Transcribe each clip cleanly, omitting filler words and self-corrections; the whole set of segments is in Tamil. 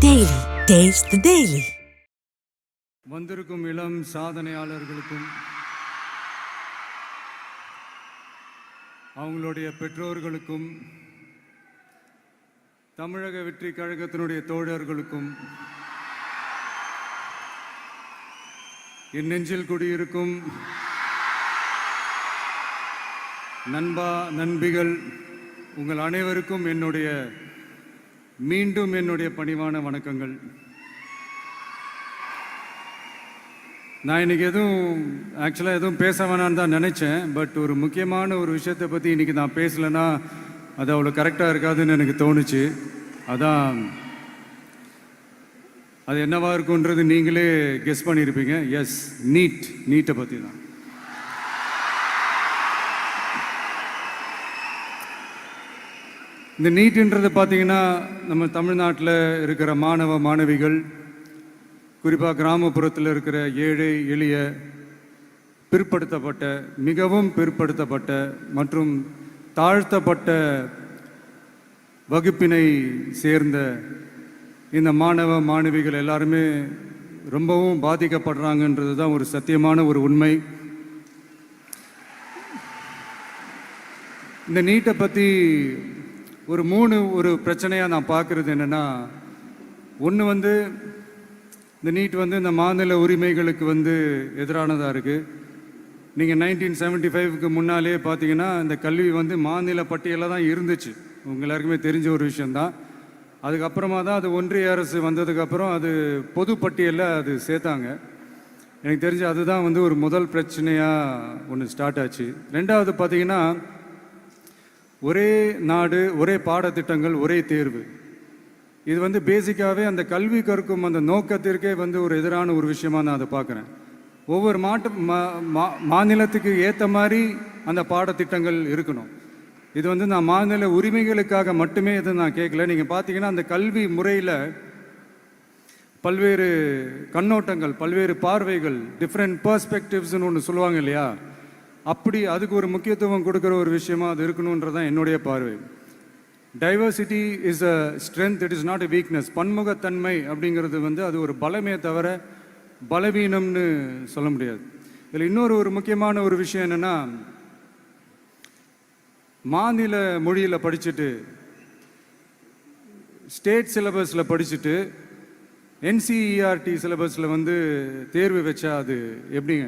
Daily. Taste the Daily. வந்திருக்கும் இளம் சாதனையாளர்களுக்கும் அவங்களுடைய பெற்றோர்களுக்கும் தமிழக வெற்றி கழகத்தினுடைய தோழர்களுக்கும் என் நெஞ்சில் குடியிருக்கும் நண்பா நண்பிகள் உங்கள் அனைவருக்கும் மீண்டும் என்னுடைய பணிவான வணக்கங்கள். நான் இன்றைக்கி எதுவும் பேச வேணான்னு தான் நினச்சேன். பட் ஒரு முக்கியமான ஒரு விஷயத்தை பற்றி இன்றைக்கி நான் பேசலைன்னா அது அவ்வளோ கரெக்டாக இருக்காதுன்னு எனக்கு தோணுச்சு. அதான் அது என்னவா இருக்குன்றது நீங்களே கெஸ் பண்ணியிருப்பீங்க. எஸ், நீட்டை பற்றி தான். இந்த நீட்டுன்றது பார்த்தீங்கன்னா நம்ம தமிழ்நாட்டில் இருக்கிற மாணவ மாணவிகள், குறிப்பாக கிராமப்புறத்தில் இருக்கிற ஏழை எளிய பிற்படுத்தப்பட்ட, மிகவும் பிற்படுத்தப்பட்ட மற்றும் தாழ்த்தப்பட்ட வகுப்பினை சேர்ந்த இந்த மாணவ மாணவிகள் எல்லாருமே ரொம்பவும் பாதிக்கப்படுறாங்கன்றது தான் ஒரு சத்தியமான ஒரு உண்மை. இந்த நீட்டை பற்றி ஒரு பிரச்சனையாக நான் பார்க்குறது என்னென்னா, ஒன்று இந்த நீட் இந்த மாநில உரிமைகளுக்கு எதிரானதாக இருக்குது. நீங்கள் 1975க்கு முன்னாலே பார்த்தீங்கன்னா இந்த கல்வி மாநில பட்டியலில் தான் இருந்துச்சு. உங்கள் எல்லாருக்குமே தெரிஞ்ச ஒரு விஷயந்தான். அதுக்கப்புறமா தான் அது ஒன்றிய அரசு வந்ததுக்கப்புறம் அது பொது பட்டியலில் அது சேர்த்தாங்க. எனக்கு தெரிஞ்சு அதுதான் ஒரு முதல் பிரச்சனையாக ஒன்று ஸ்டார்ட் ஆச்சு. ரெண்டாவது பார்த்தீங்கன்னா, ஒரே நாடு, ஒரே பாடத்திட்டங்கள், ஒரே தேர்வு. இது பேசிக்காகவே அந்த கல்வி கற்கும் அந்த நோக்கத்திற்கே ஒரு எதிரான ஒரு விஷயமா நான் அதை பார்க்குறேன். ஒவ்வொரு மாநிலத்துக்கு ஏற்ற மாதிரி அந்த பாடத்திட்டங்கள் இருக்கணும். இது நான் மாநில உரிமைகளுக்காக மட்டுமே இதை நான் கேட்கல. நீங்கள் பார்த்தீங்கன்னா அந்த கல்வி முறையில் பல்வேறு கண்ணோட்டங்கள், பல்வேறு பார்வைகள், டிஃப்ரெண்ட் பர்ஸ்பெக்டிவ்ஸ்னு ஒன்று சொல்லுவாங்க இல்லையா, அப்படி அதுக்கு ஒரு முக்கியத்துவம் கொடுக்குற ஒரு விஷயமா அது இருக்கணுன்றதான் என்னுடைய பார்வை. Diversity is a strength, it is not a weakness. பன்முகத்தன்மை அப்படிங்கிறது அது ஒரு பலமே தவிர பலவீனம்னு சொல்ல முடியாது. இதில் இன்னொரு முக்கியமான ஒரு விஷயம் என்னென்னா, மாநில மொழியில் படிச்சுட்டு, ஸ்டேட் சிலபஸில் படிச்சுட்டு, என்சிஇஆர்டி சிலபஸில் தேர்வு வச்சா அது எப்படிங்க?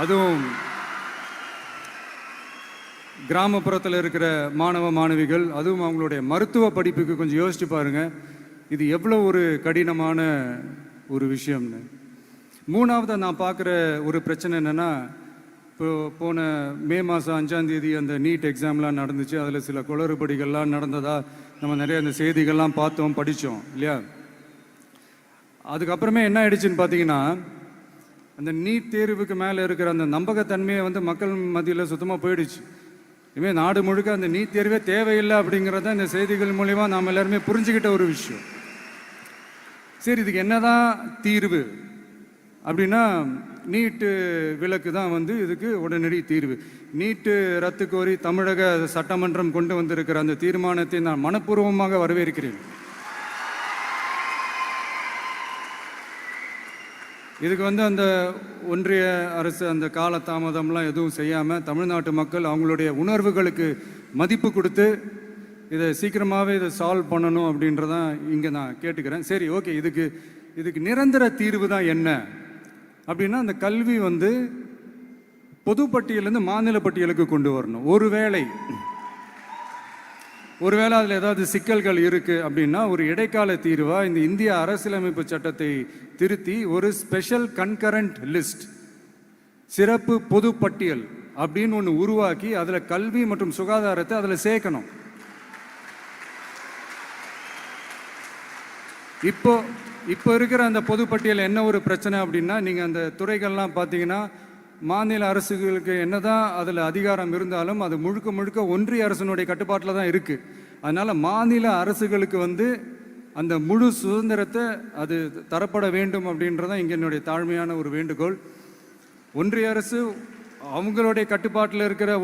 அதுவும் கிராமப்புறத்தில் இருக்கிற மாணவ மாணவிகள், அதுவும் அவங்களுடைய மருத்துவ படிப்புக்கு கொஞ்சம் யோசிச்சு பாருங்கள், இது எவ்வளோ ஒரு கடினமான ஒரு விஷயம்னு. மூணாவது நான் பார்க்குற ஒரு பிரச்சனை என்னென்னா, போன மே மாதம் 5ஆம் தேதி அந்த நீட் எக்ஸாம்லாம் நடந்துச்சு. அதில் சில குளறுபடிகள்லாம் நடந்ததா நம்ம நிறைய அந்த செய்திகள்லாம் பார்த்தோம், படித்தோம் இல்லையா. அதுக்கப்புறமே என்ன ஆயிடுச்சுன்னு பார்த்தீங்கன்னா, அந்த நீட் தேர்வுக்கு மேலே இருக்கிற அந்த நம்பகத்தன்மையை மக்கள் மத்தியில் சுத்தமாக போயிடுச்சு. இனிமேல் நாடு முழுக்க அந்த நீட் தேர்வே தேவையில்லை அப்படிங்கிறத இந்த செய்திகள் மூலிமா நாம் எல்லாருமே புரிஞ்சுக்கிட்ட ஒரு விஷயம். சரி, இதுக்கு என்னதான் தீர்வு அப்படின்னா, நீட்டு விலக்கு தான் இதுக்கு உடனடி தீர்வு. நீட்டு ரத்து கோரி தமிழக சட்டமன்றம் கொண்டு வந்திருக்கிற அந்த தீர்மானத்தை நான் மனப்பூர்வமாக வரவேற்கிறேன். இதுக்கு அந்த ஒன்றிய அரசு அந்த கால தாமதம்லாம் எதுவும் செய்யாமல் தமிழ்நாட்டு மக்கள் அவங்களுடைய உணர்வுகளுக்கு மதிப்பு கொடுத்து இதை சீக்கிரமாகவே இதை சால்வ் பண்ணணும் அப்படின்றதான் இங்கே நான் கேட்டுக்கிறேன். சரி, ஓகே, இதுக்கு நிரந்தர தீர்வு தான் என்ன அப்படின்னா, அந்த கல்வி பொது பட்டியலேருந்து மாநில பட்டியலுக்கு கொண்டு வரணும். ஒருவேளை அதில் ஏதாவது சிக்கல்கள் இருக்குது அப்படின்னா ஒரு இடைக்கால தீர்வாக இந்த இந்திய அரசியலமைப்பு சட்டத்தை திருத்தி ஒரு ஸ்பெஷல் கன்கரண்ட் லிஸ்ட், சிறப்பு பொது பட்டியல் அப்படின்னு ஒன்று உருவாக்கி அதில் கல்வி மற்றும் சுகாதாரத்தை அதில் சேர்க்கணும். இப்போ இருக்கிற அந்த பொது பட்டியல் என்ன ஒரு பிரச்சனை அப்படின்னா, நீங்கள் அந்த துறைகள்லாம் பார்த்தீங்கன்னா மாநில அரசுகளுக்கு என்னதான் அதில் அதிகாரம் இருந்தாலும் அது முழுக்க ஒன்றிய அரசினுடைய கட்டுப்பாட்டில் தான் இருக்குது. அதனால் மாநில அரசுகளுக்கு அந்த முழு சுதந்திரத்தை அது தரப்பட வேண்டும் அப்படின்றதான் இங்கே என்னுடைய தாழ்மையான ஒரு வேண்டுகோள். ஒன்றிய அரசு அவங்களுடைய கட்டுப்பாட்டில் இருக்கிற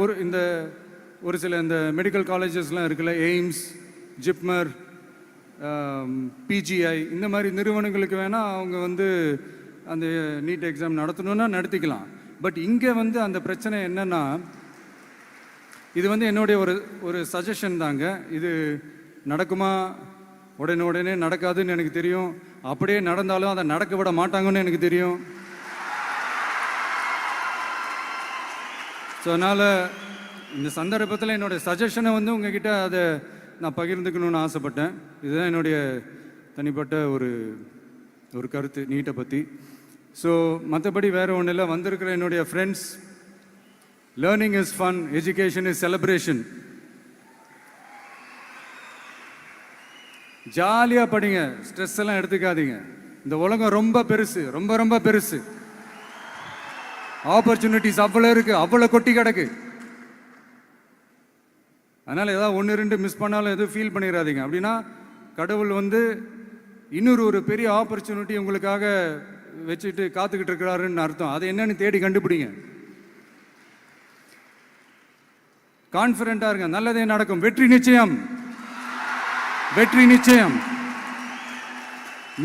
ஒரு சில இந்த மெடிக்கல் காலேஜஸ்லாம் இருக்குல்ல, எய்ம்ஸ், ஜிப்மர், பிஜிஐ இந்த மாதிரி நிறுவனங்களுக்கு வேணால் அவங்க வந்து அந்த நீட் எக்ஸாம் நடத்தணுன்னா நடத்திக்கலாம். பட் இங்கே வந்து அந்த பிரச்சனை என்னன்னா, இது வந்து என்னுடைய ஒரு சஜஷன் தாங்க. இது நடக்குமா, உடனே நடக்காதுன்னு எனக்கு தெரியும். அப்படியே நடந்தாலும் அதை நடக்க விட மாட்டாங்கன்னு எனக்கு தெரியும். ஸோ அதனால் இந்த சந்தர்ப்பத்தில் என்னுடைய சஜஷனை வந்து உங்ககிட்ட அதை நான் பகிர்ந்துக்கணும்னு ஆசைப்பட்டேன். இதுதான் என்னுடைய தனிப்பட்ட ஒரு கருத்து நீட்டை பற்றி. ஸோ மற்றபடி வேறு ஒன்றும் இல்லை. வந்திருக்கிற என்னுடைய friends, learning is fun, education is celebration. ஜாலியாக படிங்க, ஸ்ட்ரெஸ் எல்லாம் எடுத்துக்காதீங்க. இந்த உலகம் ரொம்ப பெருசு, ரொம்ப ரொம்ப பெருசு. ஆப்பர்ச்சுனிட்டிஸ் அவ்வளோ இருக்கு, அவ்வளோ கொட்டி கிடக்கு. அதனால் ஏதாவது 1-2 மிஸ் பண்ணாலும் எதுவும் ஃபீல் பண்ணிடாதீங்க. அப்படின்னா கடவுள் வந்து இன்னொரு ஒரு பெரிய ஆப்பர்ச்சுனிட்டி உங்களுக்காக வச்சுட்டு காத்துக்கிட்டு இருக்கிறாருன்னு அர்த்தம். அது என்னன்னு தேடி கண்டுபிடிங்க. கான்ஃபிடென்ட்டாக இருங்க, நல்லதே நடக்கும். வெற்றி நிச்சயம், வெற்றி நிச்சயம்.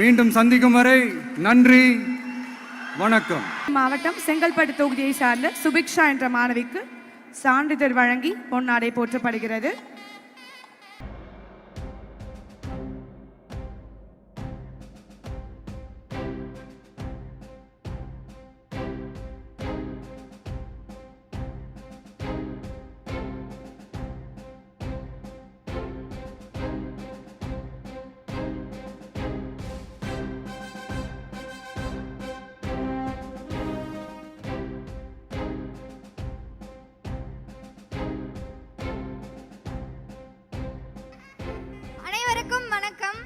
மீண்டும் சந்திக்கும் வரை நன்றி, வணக்கம். மாவட்டம் செங்கல்பட்டு தொகுதியை சார்ந்த சுபிக்ஷா என்ற மாணவிக்கு சான்றிதழ் வழங்கி பொன்னாடை போற்றப்படுகிறது. அனைவருக்கும் வணக்கம்.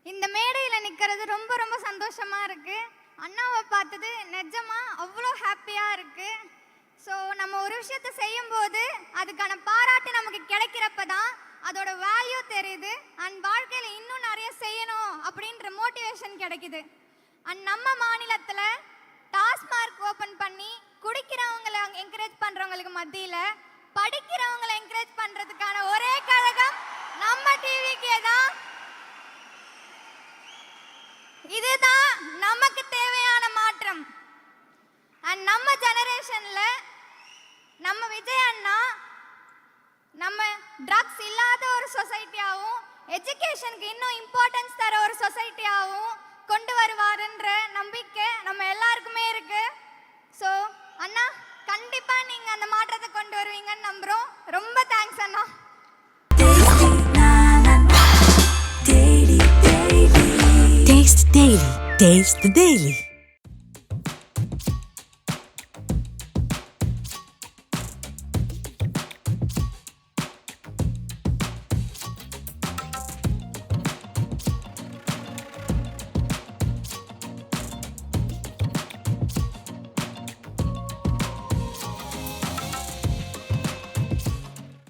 இந்த மேடையில் நிற்கிறது ரொம்ப ரொம்ப சந்தோஷமா இருக்கு. அண்ணாவை பார்த்தது நிஜமா அவ்வளோ ஹாப்பியா இருக்கு. ஸோ நம்ம ஒரு விஷயத்தை செய்யும்போது அதுக்கான பாராட்டு நமக்கு கிடைக்கிறப்ப தான் அதோட வேல்யூ தெரியுது. அண்ட் வாழ்க்கையில் இன்னும் நிறைய செய்யணும் அப்படின்ற மோட்டிவேஷன் கிடைக்குது. அண்ட் நம்ம மாநிலத்தில் டாஸ்மார்க் ஓப்பன் பண்ணி குடிக்கிறவங்களை என்கரேஜ் பண்ணுறவங்களுக்கு மத்தியில் படிக்கிறவங்களை என்கரேஜ் பண்ணுறதுக்கான ஒரே கழகம் நம்ம டிவிக்கே தான். இதுதான் நமக்கு தேவையான மாற்றம். அண்ட் நம்ம ஜெனரேஷன்ல நம்ம விஜய் அண்ணா நம்ம ட்ரக்ஸ் இல்லாத ஒரு சொசைட்டியாகவும் எஜுகேஷனுக்கு இன்னும் இம்பார்ட்டன்ஸ் தர ஒரு சொசைட்டியாகவும் கொண்டு வருவாருன்ற நம்பிக்கை நம்ம எல்லாருக்குமே இருக்கு. ஸோ அண்ணா கண்டிப்பா நீங்க அந்த மாற்றத்தை கொண்டு வருவீங்கன்னு நம்புறோம். ரொம்ப thanks Anna. Taste the Daily.